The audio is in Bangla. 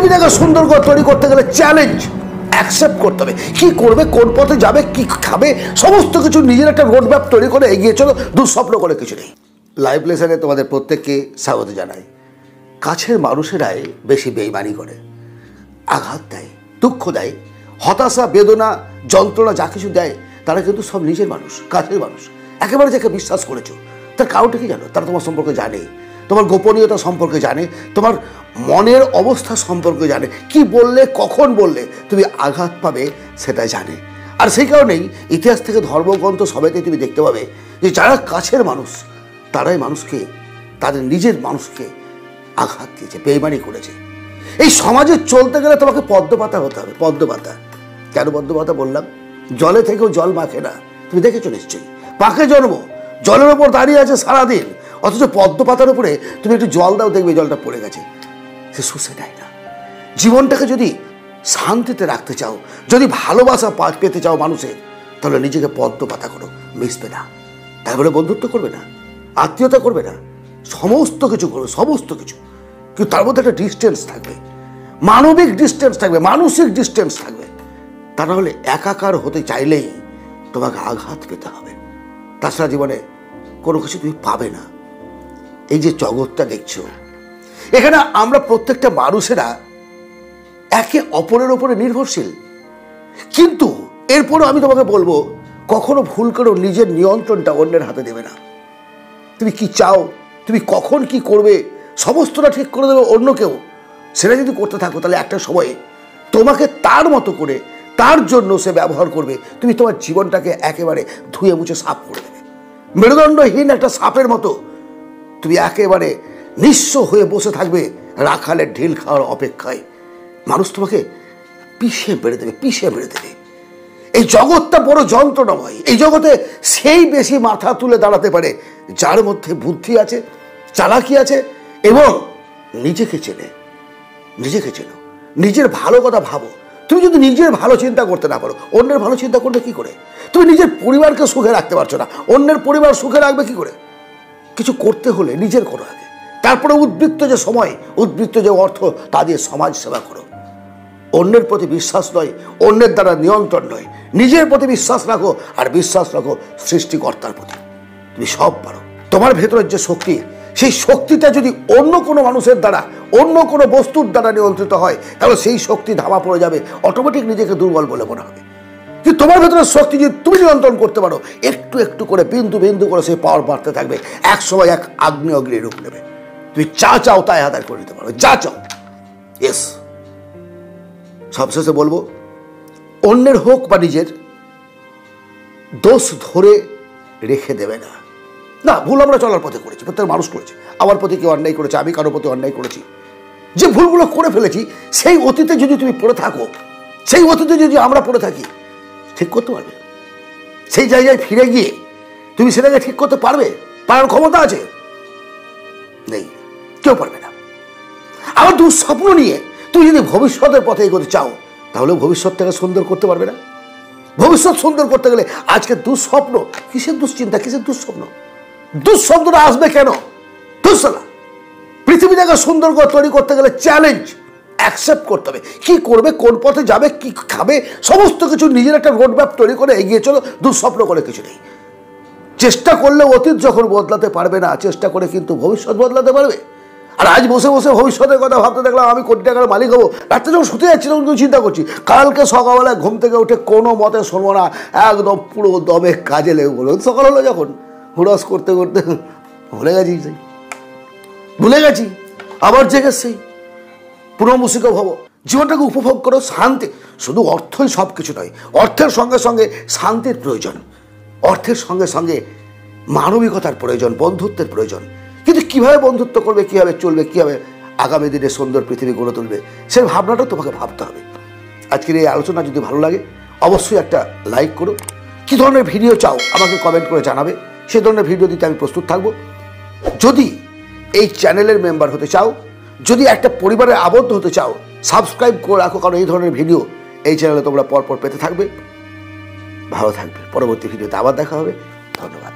পৃথিবীটাকে সুন্দর করে তৈরি করতে গেলে চ্যালেঞ্জ অ্যাকসেপ্ট করতে হবে। কি করবে, কোন পথে যাবে, কি খাবে, সমস্ত কিছু নিজের একটা রোডম্যাপ তৈরি করে এগিয়ে চলো। দুঃস্বপ্ন করে কিছু নেই। লাইফ লেসনে তোমাদের প্রত্যেককে স্বাগত জানাই। কাছের মানুষেরাই বেশি বেইমানি করে, আঘাত দেয়, দুঃখ দেয়, হতাশা, বেদনা, যন্ত্রণা যা কিছু দেয়, তারা কিন্তু সব নিজের মানুষ, কাছের মানুষ। একেবারে যাকে বিশ্বাস করেছো তার কারণটা কি জানো? তারা তোমার সম্পর্কে জানে, তোমার গোপনীয়তা সম্পর্কে জানে, তোমার মনের অবস্থা সম্পর্কে জানে, কি বললে, কখন বললে তুমি আঘাত পাবে সেটা জানে। আর সেই কারণেই ইতিহাস থেকে ধর্মগ্রন্থ সবাইতে তুমি দেখতে পাবে যে যারা কাছের মানুষ তারাই মানুষকে, তাদের নিজের মানুষকে আঘাত দিয়েছে, বেইমানি করেছে। এই সমাজে চলতে গেলে তোমাকে পদ্মপাতা হতে হবে। পদ্মপাতা কেন পদ্মপাতা বললাম? জলে থেকেও জল মাখে না, তুমি দেখেছো নিশ্চয়ই। পাখে জন্ম, জলের ওপর দাঁড়িয়ে আছে সারাদিন, অথচ পদ্মপাতার উপরে তুমি একটু জল দাও, দেখবে জলটা পড়ে গেছে, সে শুষে দেয় না। জীবনটাকে যদি শান্তিতে রাখতে চাও, যদি ভালোবাসা পেতে চাও মানুষের, তাহলে নিজেকে পদ্মপাতা করো, মিশবে না। তাই বলে বন্ধুত্ব করবে না, আত্মীয়তা করবে না, সমস্ত কিছু করবে, সমস্ত কিছু, কিন্তু তার মধ্যে একটা ডিস্টেন্স থাকবে, মানবিক ডিস্টেন্স থাকবে, মানসিক ডিস্টেন্স থাকবে। তা না হলে একাকার হতে চাইলেই তোমাকে আঘাত পেতে হবে, তাছাড়া জীবনে কোনো কিছু তুমি পাবে না। এই যে জগৎটা দেখছো, এখানে আমরা প্রত্যেকটা মানুষেরা একে অপরের ওপরে নির্ভরশীল, কিন্তু এরপরও আমি তোমাকে বলবো কখনো ভুল করেও নিজের নিয়ন্ত্রণটা অন্যের হাতে দেবে না। তুমি কি চাও, তুমি কখন কি করবে, সমস্তটা ঠিক করে দেবে অন্য কেউ। সেটা যদি করতে থাকো তাহলে একটা সময়ে তোমাকে তার মতো করে, তার জন্য সে ব্যবহার করবে, তুমি তোমার জীবনটাকে একেবারে ধুয়ে মুছে সাফ করে দেবে। মেরুদণ্ডহীন একটা সাপের মতো তুমি একেবারে নিঃস্ব হয়ে বসে থাকবে রাখালের ঢিল খাওয়ার অপেক্ষায়। মানুষ তোমাকে পিষে মেরে দেবে, পিষে মেরে দেবে। এই জগৎটা বড় যন্ত্রণাময়। এই জগতে সেই বেশি মাথা তুলে দাঁড়াতে পারে যার মধ্যে বুদ্ধি আছে, চালাকি আছে এবং নিজেকে চেনে। নিজেকে চেনো, নিজের ভালো কথা ভাবো। তুমি যদি নিজের ভালো চিন্তা করতে না পারো, অন্যের ভালো চিন্তা করবে কি করে? তুমি নিজের পরিবারকে সুখে রাখতে পারছো না, অন্যের পরিবার সুখে রাখবে কি করে? কিছু করতে হলে নিজের করো আগে, তারপরে উদ্বৃত্ত যে সময়, উদ্বৃত্ত যে অর্থ, তা দিয়ে সমাজ সেবা করো। অন্যের প্রতি বিশ্বাস নয়, অন্যের দ্বারা নিয়ন্ত্রণ নয়, নিজের প্রতি বিশ্বাস রাখো, আর বিশ্বাস রাখো সৃষ্টিকর্তার প্রতি। তুমি সব পারো। তোমার ভেতরের যে শক্তি, সেই শক্তিটা যদি অন্য কোনো মানুষের দ্বারা, অন্য কোনো বস্তুর দ্বারা নিয়ন্ত্রিত হয়, তাহলে সেই শক্তি ধামা পড়ে যাবে, অটোমেটিক নিজেকে দুর্বল বলে মনে হবে। কিন্তু তোমার ভেতরের শক্তি যদি তুমি নিয়ন্ত্রণ করতে পারো, একটু একটু করে, বিন্দু বিন্দু করে সেই পাওয়ার বাড়তে থাকবে, এক সময় এক আগ্নেয়গিরি রূপ নেবে। তুমি যা চাও তাই আদায় করে নিতে পারো, যা চাও। ইয়েস, সবশেষে বলবো, অন্যের হোক বা নিজের, দোষ ধরে রেখে দেবে না। না, ভুল আমরা চলার পথে করেছি, প্রত্যেক মানুষ করেছে। আমার প্রতি কেউ অন্যায় করেছে, আমি কারোর প্রতি অন্যায় করেছি। যে ভুলগুলো করে ফেলেছি, সেই অতীতে যদি তুমি পড়ে থাকো, সেই অতীতে যদি আমরা পড়ে থাকি, ঠিক করতে পারবে? সেই জায়গায় ফিরে গিয়ে তুমি সেটাকে ঠিক করতে পারবে? পারার ক্ষমতা আছে? নেই, কেউ পারবে না। আবার দুঃস্বপ্ন নিয়ে তুমি যদি ভবিষ্যতের পথে এগোতে চাও, তাহলে ভবিষ্যৎটাকে সুন্দর করতে পারবে না। ভবিষ্যৎ সুন্দর করতে গেলে আজকে দুঃস্বপ্ন, কিসের দুশ্চিন্তা, কিসের দুঃস্বপ্ন? দুঃস্বপ্নটা আসবে কেন? দুঃসলা। পৃথিবীটাকে সুন্দর করে তৈরি করতে গেলে চ্যালেঞ্জ অ্যাকসেপ্ট করতে হবে। কি করবে, কোন পথে যাবে, কি খাবে, সমস্ত কিছু নিজের একটা রোডম্যাপ তৈরি করে এগিয়ে চলো। দুঃস্বপ্ন করে কিছু নেই। চেষ্টা করলে অতীত যখন বদলাতে পারবে না, চেষ্টা করে কিন্তু ভবিষ্যৎ বদলাতে পারবে। আর আজ বসে বসে ভবিষ্যতের কথা ভাবতে দেখলাম আমি কোটি টাকার মালিক হবো, রাত্রে যখন শুতে যাচ্ছি তখন চিন্তা করছি কালকে সকালবেলায় ঘুম থেকে উঠে কোনো মতে শোনবো না, একদম পুরো দমে কাজে লেগে বলবো। সকাল হলো যখন হুড়াস করতে করতে ভুলে গেছি, আবার জেগে সেই পুনর্মুসিক ভব। জীবনটাকে উপভোগ করো, শান্তি। শুধু অর্থই সব কিছু নয়, অর্থের সঙ্গে সঙ্গে শান্তির প্রয়োজন, অর্থের সঙ্গে সঙ্গে মানবিকতার প্রয়োজন, বন্ধুত্বের প্রয়োজন। কিন্তু কীভাবে বন্ধুত্ব করবে, কীভাবে চলবে, কীভাবে আগামী দিনে সুন্দর পৃথিবী গড়ে তুলবে, সেই ভাবনাটা তোমাকে ভাবতে হবে। আজকের এই আলোচনা যদি ভালো লাগে অবশ্যই একটা লাইক করো। কী ধরনের ভিডিও চাও আমাকে কমেন্ট করে জানাবে, সে ধরনের ভিডিও দিতে আমি প্রস্তুত থাকব। যদি এই চ্যানেলের মেম্বার হতে চাও, যদি একটা পরিবারে আবদ্ধ হতে চাও, সাবস্ক্রাইব করে রাখো, কারণ এই ধরনের ভিডিও এই চ্যানেলে তোমরা পরপর পেতে থাকবে। ভালো থাকবে। পরবর্তী ভিডিওতে আবার দেখা হবে। ধন্যবাদ।